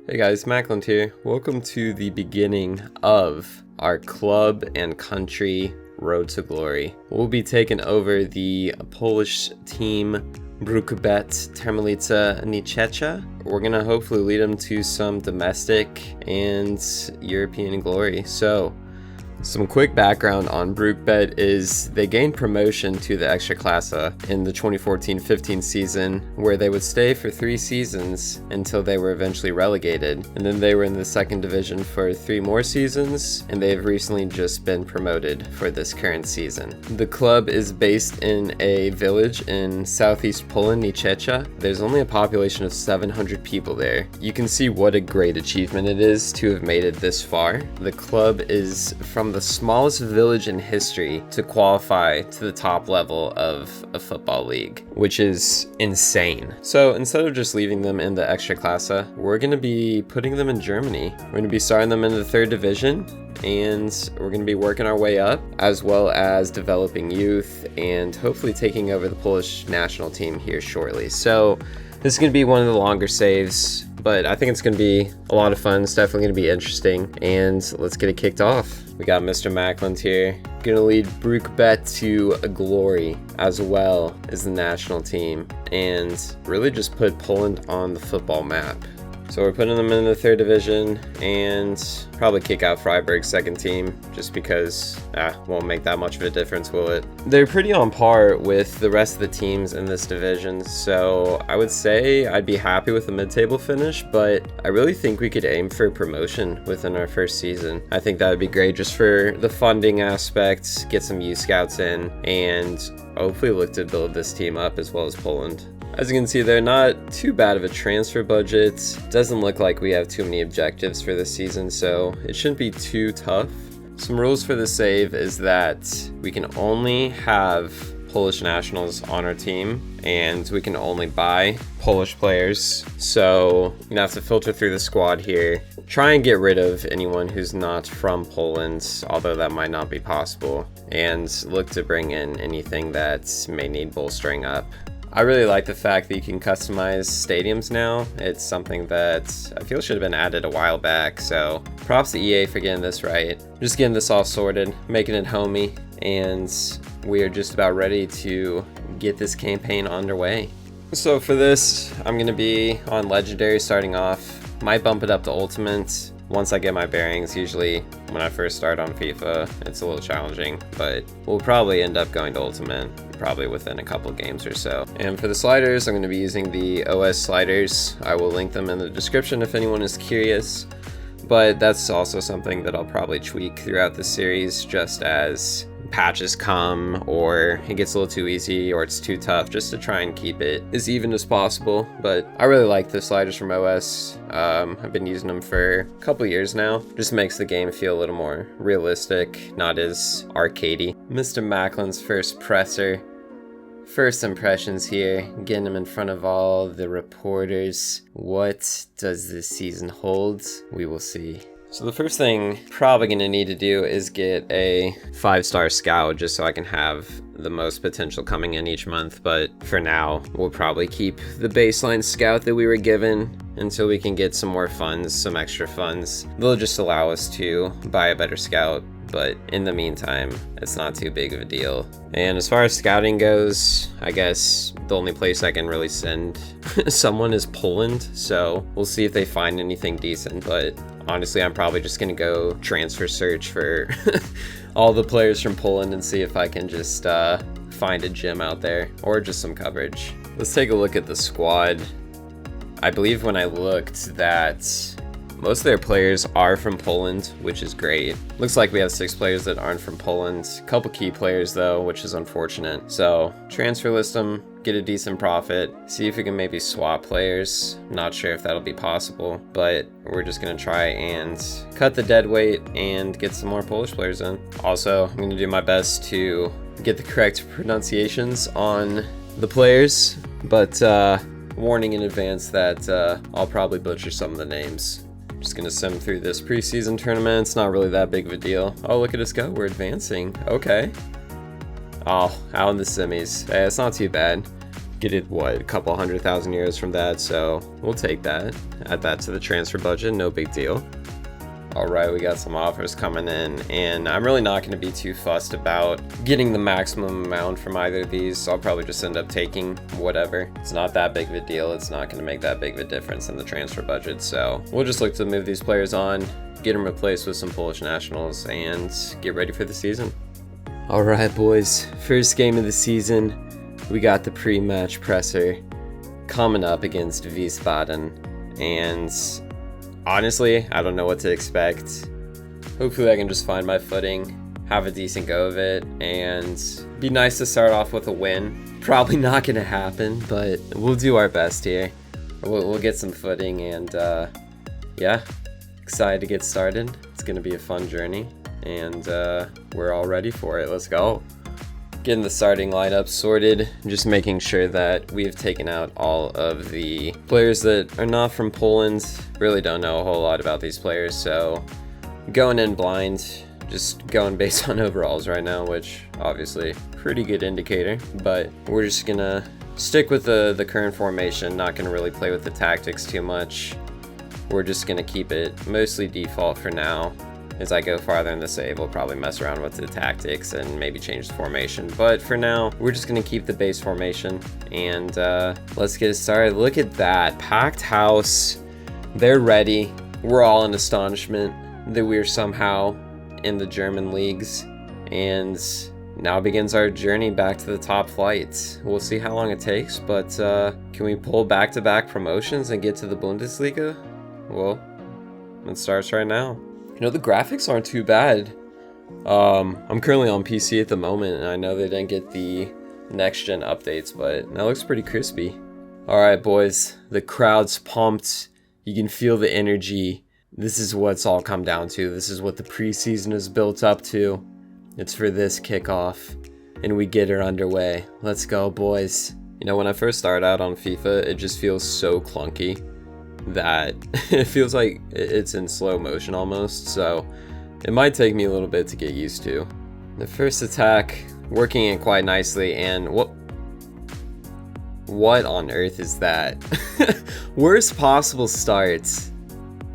Hey guys, Macklin here. Welcome to the beginning of our club and country road to glory. We'll be taking over the Polish team bruk-bet Termalica Nichecha. We're gonna hopefully lead them to some domestic and European glory. So, some quick background on bruk-bet is they gained promotion to the Ekstraklasa in the 2014-15 season, where they would stay for 3 seasons until they were eventually relegated. And then they were in the second division for 3 more seasons, and they've recently just been promoted for this current season. The club is based in a village in southeast Poland, Nichecha. There's only a population of 700 people there. You can see what a great achievement it is to have made it this far. The club is from the smallest village in history to qualify to the top level of a football league, which is insane. So instead of just leaving them in the Ekstraklasa, we're going to be putting them in Germany. We're going to be starting them in the 3rd division, and we're going to be working our way up, as well as developing youth and hopefully taking over the Polish national team here shortly. So this is going to be one of the longer saves, but I think it's going to be a lot of fun. It's definitely going to be interesting, and let's get it kicked off. We got Mr. Macklin here, going to lead bruk-bet to a glory as well as the national team, and really just put Poland on the football map. So we're putting them in the 3rd division and probably kick out Freiburg's 2nd team just because won't make that much of a difference, will it? They're pretty on par with the rest of the teams in this division, so I would say I'd be happy with the mid-table finish, but I really think we could aim for promotion within our first season. I think that would be great just for the funding aspect, get some youth scouts in, and hopefully look to build this team up as well as Poland. As you can see, they're not too bad of a transfer budget. Doesn't look like we have too many objectives for this season, so it shouldn't be too tough. Some rules for the save is that we can only have Polish nationals on our team, and we can only buy Polish players. So you're gonna have to filter through the squad here. Try and get rid of anyone who's not from Poland, although that might not be possible, and look to bring in anything that may need bolstering up. I really like the fact that you can customize stadiums now. It's something that I feel should have been added a while back, so props to EA for getting this right. Just getting this all sorted, making it homey, and we are just about ready to get this campaign underway. So for this, I'm going to be on Legendary starting off. Might bump it up to Ultimate once I get my bearings. Usually when I first start on FIFA, it's a little challenging, but we'll probably end up going to Ultimate probably within a couple games or so. And for the sliders, I'm going to be using the OS sliders. I will link them in the description if anyone is curious, but that's also something that I'll probably tweak throughout the series just as patches come, or it gets a little too easy or it's too tough, just to try and keep it as even as possible. But I really like the sliders from OS. I've been using them for a couple years now. Just makes the game feel a little more realistic, not as arcadey. Mr. Macklin's first presser. First impressions here, getting him in front of all the reporters. What does this season hold? We will see. So the first thing probably going to need to do is get a 5-star scout just so I can have the most potential coming in each month. But for now, we'll probably keep the baseline scout that we were given until we can get some more funds, some extra funds. They'll just allow us to buy a better scout, but in the meantime, it's not too big of a deal. And as far as scouting goes, I guess the only place I can really send someone is Poland, so we'll see if they find anything decent. But honestly, I'm probably just gonna go transfer search for all the players from Poland and see if I can just find a gym out there, or just some coverage. Let's take a look at the squad. I believe when I looked that most of their players are from Poland, which is great. Looks like we have 6 players that aren't from Poland. Couple key players though, which is unfortunate. So transfer list them, get a decent profit, see if we can maybe swap players. Not sure if that'll be possible, but we're just gonna try and cut the dead weight and get some more Polish players in. Also, I'm gonna do my best to get the correct pronunciations on the players, but warning in advance that I'll probably butcher some of the names. Just gonna sim through this preseason tournament. It's not really that big of a deal. Oh, look at us go, we're advancing. Okay. Oh, out in the semis. Hey, it's not too bad. Get it, what, a couple 100,000 euros from that, so we'll take that. Add that to the transfer budget, no big deal. Alright, we got some offers coming in, and I'm really not going to be too fussed about getting the maximum amount from either of these, so I'll probably just end up taking whatever. It's not that big of a deal, it's not going to make that big of a difference in the transfer budget, so we'll just look to move these players on, get them replaced with some Polish nationals, and get ready for the season. Alright boys, first game of the season, we got the pre-match presser coming up against Wiesbaden, and honestly, I don't know what to expect. Hopefully I can just find my footing, have a decent go of it, and be nice to start off with a win. Probably not going to happen, but we'll do our best here. We'll get some footing, and yeah, excited to get started. It's going to be a fun journey, and we're all ready for it. Let's go. Getting the starting lineup sorted, just making sure that we've taken out all of the players that are not from Poland. Really don't know a whole lot about these players, so going in blind, just going based on overalls right now, which obviously pretty good indicator, but we're just gonna stick with the current formation, not gonna really play with the tactics too much. We're just gonna keep it mostly default for now. As I go farther in the save, we'll probably mess around with the tactics and maybe change the formation. But for now, we're just going to keep the base formation. And let's get it started. Look at that. Packed house. They're ready. We're all in astonishment that we're somehow in the German leagues. And now begins our journey back to the top flight. We'll see how long it takes. But can we pull back-to-back promotions and get to the Bundesliga? Well, it starts right now. You know, the graphics aren't too bad. I'm currently on PC at the moment, and I know they didn't get the next-gen updates, but that looks pretty crispy. Alright, boys. The crowd's pumped. You can feel the energy. This is what's all come down to. This is what the preseason is built up to. It's for this kickoff, and we get her underway. Let's go, boys. You know, when I first started out on FIFA, it just feels so clunky that it feels like it's in slow motion almost, so it might take me a little bit to get used to. The first attack working in quite nicely, and what on earth is that? Worst possible start.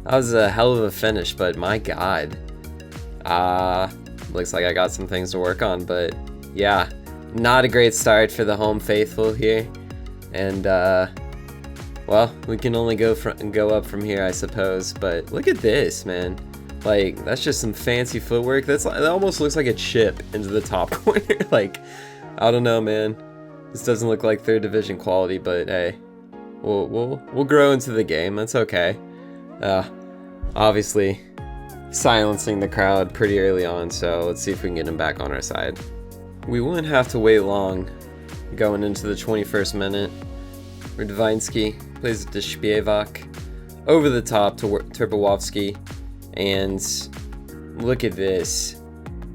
That was a hell of a finish, but my god. Looks like I got some things to work on, but yeah, not a great start for the home faithful here, and well, we can only go up from here, I suppose. But look at this, man. Like, that's just some fancy footwork. That almost looks like a chip into the top corner. Like, I don't know, man. This doesn't look like third division quality, but hey, we'll grow into the game. That's okay. Obviously, silencing the crowd pretty early on. So let's see if we can get him back on our side. We wouldn't have to wait long going into the 21st minute. Radwański plays to Śpiewak, over the top to Turbowowski, and look at this.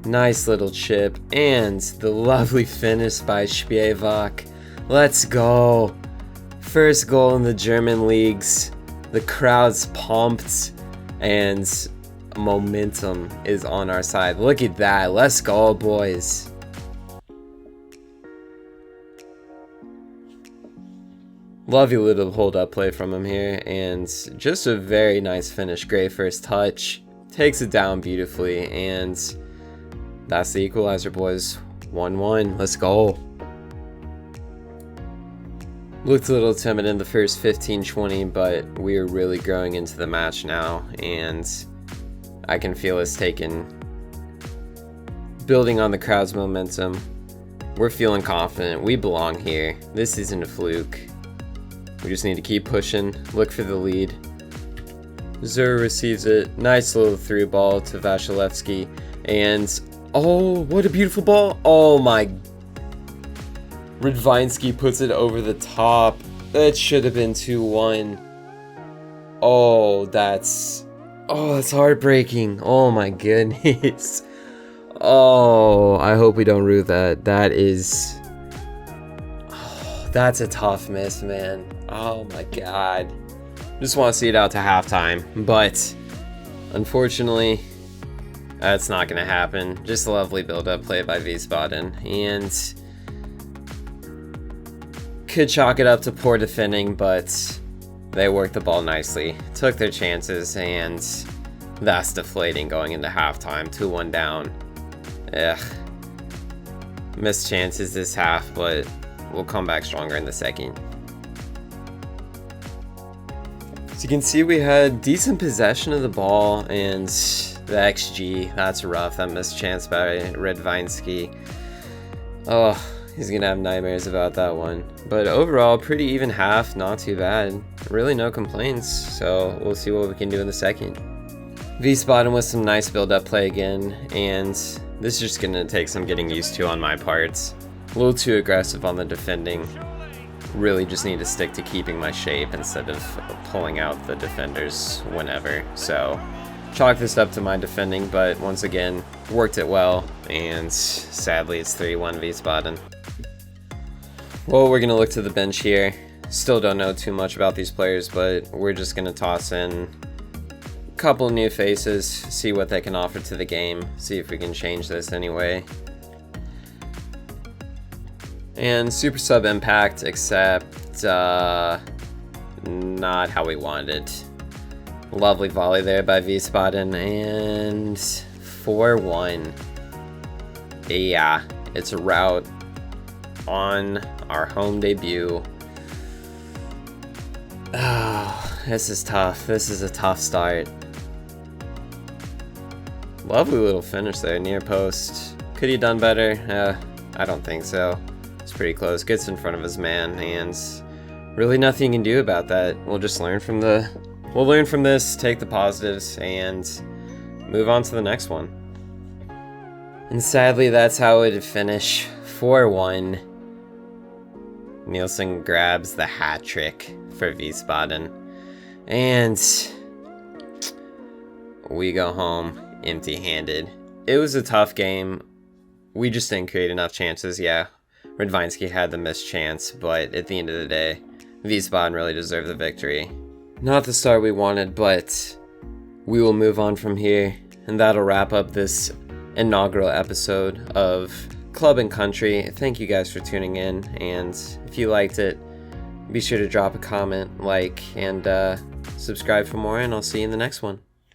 Nice little chip, and the lovely finish by Śpiewak. Let's go. First goal in the German leagues. The crowd's pumped, and momentum is on our side. Look at that. Let's go, boys. Lovely little hold-up play from him here, and just a very nice finish. Great first touch. Takes it down beautifully, and that's the equalizer, boys. 1-1. Let's go. Looked a little timid in the first 15-20, but we are really growing into the match now, and I can feel us building on the crowd's momentum. We're feeling confident. We belong here. This isn't a fluke. We just need to keep pushing, look for the lead. Zur receives it. Nice little through ball to Wasilewski. And, oh, what a beautiful ball. Oh my. Radwański puts it over the top. That should have been 2-1. Oh, that's heartbreaking. Oh my goodness. Oh, I hope we don't rue that. That's a tough miss, man. Oh my god. Just want to see it out to halftime, but unfortunately, that's not going to happen. Just a lovely build-up play by Wiesbaden, and could chalk it up to poor defending, but they worked the ball nicely, took their chances, and that's deflating going into halftime. 2-1 down. Ugh. Missed chances this half, but we'll come back stronger in the second. So you can see we had decent possession of the ball, and the XG, that's rough. That missed chance by Redvinsky. Oh, he's gonna have nightmares about that one. But overall, pretty even half, not too bad. Really no complaints, so we'll see what we can do in the second. Wiesbaden with some nice build-up play again, and this is just gonna take some getting used to on my part. A little too aggressive on the defending. Really just need to stick to keeping my shape instead of pulling out the defenders whenever. So chalk this up to my defending, but once again, worked it well, and sadly it's 3-1 Wiesbaden. Well, we're gonna look to the bench here. Still don't know too much about these players, but we're just gonna toss in a couple new faces, see what they can offer to the game, see if we can change this anyway. And super sub impact, except not how we wanted it. Lovely volley there by Wiesbaden, and 4-1. Yeah, it's a rout on our home debut. Oh, this is tough. This is a tough start. Lovely little finish there, near post. Could he done better? I don't think so. It's pretty close. Gets in front of his man, and really nothing you can do about that. We'll just learn from this, take the positives, and move on to the next one. And sadly, that's how it would finish. 4-1. Nielsen grabs the hat trick for Wiesbaden, and we go home empty-handed. It was a tough game. We just didn't create enough chances. Yeah, Redvinsky had the missed chance, but at the end of the day, Wiesbaden really deserved the victory. Not the start we wanted, but we will move on from here, and that'll wrap up this inaugural episode of Club and Country. Thank you guys for tuning in, and if you liked it, be sure to drop a comment, like, and subscribe for more, and I'll see you in the next one.